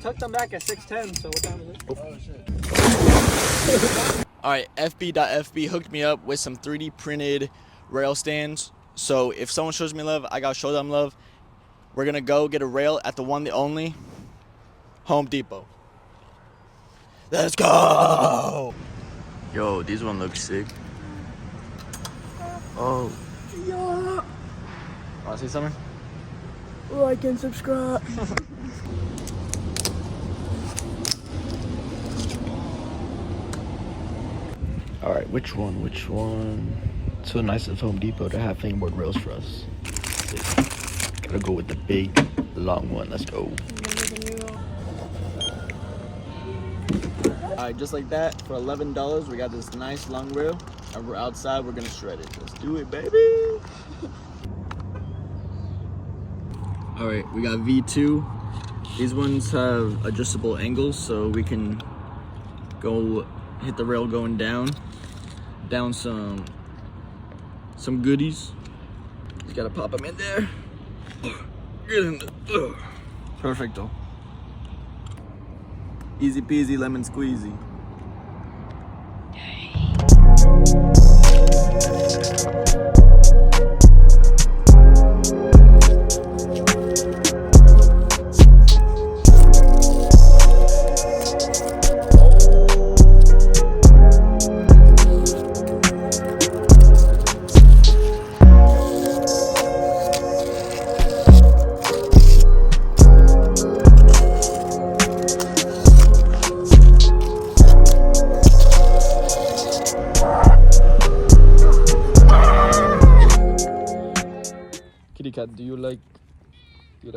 took them back at 6:10. So what time is it? Oh shit. All right, FB.FB hooked me up with some 3D printed rail stands. So if someone shows me love, I gotta show them love. We're gonna go get a rail at the one, the only Home Depot. Let's go! Yo, these one look sick. Oh. Yeah. Wanna see something? Like and subscribe. All right, which one? It's so nice of Home Depot to have fingerboard rails for us. Gotta go with the big, long one. Let's go. All right, just like that, for $11, we got this nice long rail, and we're outside. We're gonna shred it. Let's do it, baby. All right, we got V2. These ones have adjustable angles, so we can go hit the rail going down some goodies. Just gotta pop them in there. Get in there. Perfecto. Easy peasy, lemon squeezy. Kitty cat, do you like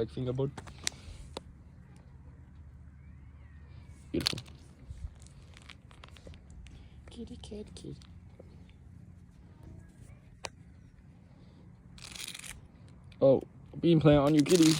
fingerboard? Beautiful. Kitty cat, kitty. Oh, bean plant on you, kitty.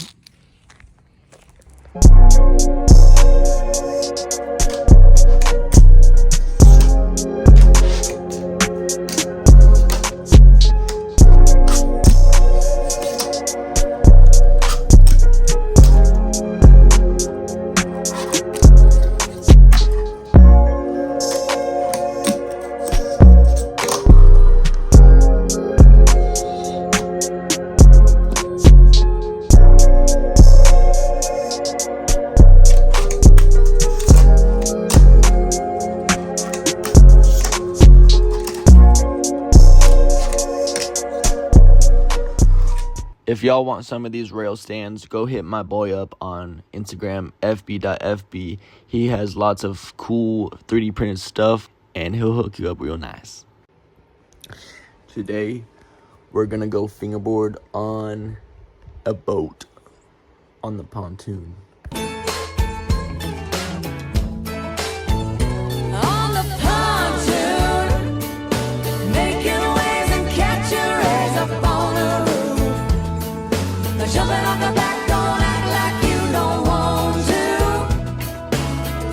If y'all want some of these rail stands, go hit my boy up on Instagram, fb.fb. He has lots of cool 3D printed stuff, and he'll hook you up real nice. Today, we're gonna go fingerboard on a boat on the pontoon. Jumping off the back, don't act like you don't want to.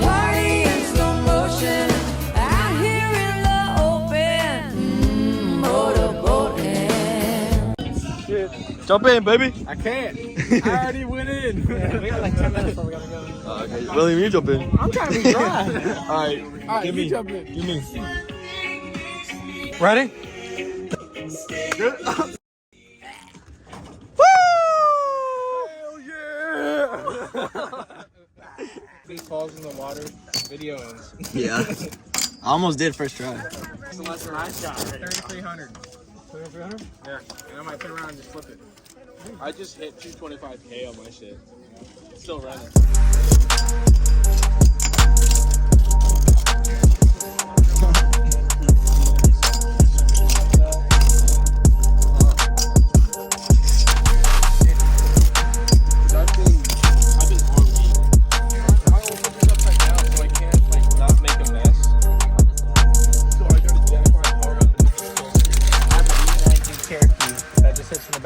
Party in slow motion, out here in the open. Motorboating. Jump in, baby. I can't. I already went in. Yeah, we got like 10 minutes before we gotta go. Okay. William, you jump in. I'm trying to be dry. All right, give me. Jump in. Give me. Ready? Good. He falls in the water, video ends. Yeah. I almost did first try. It's the lesson I shot. 3,300. 3,300? Yeah. And I might turn around and just flip it. I just hit 225K on my shit. It's still running.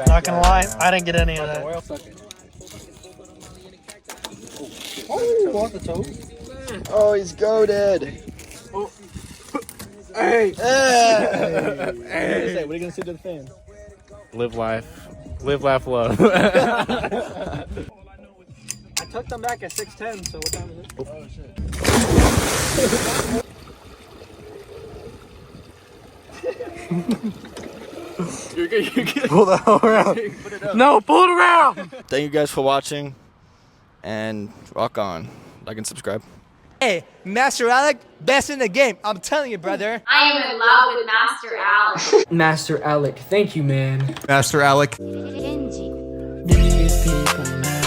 Not gonna lie, I didn't get any of that. Oh, off the toe. Oh, he's goated. Oh. Hey. Hey. What are you gonna say to the fans? Live life, laugh, love. I tucked them back at 6:10. So what time is it? Oh shit. You're good. You're good. Pull the hell around. Put it up. No, pull it around. Thank you guys for watching, and rock on. Like and subscribe. Hey, Master Alec, best in the game. I'm telling you, brother. I am in love with Master Alec. Master Alec, thank you, man. Master Alec. These people, man.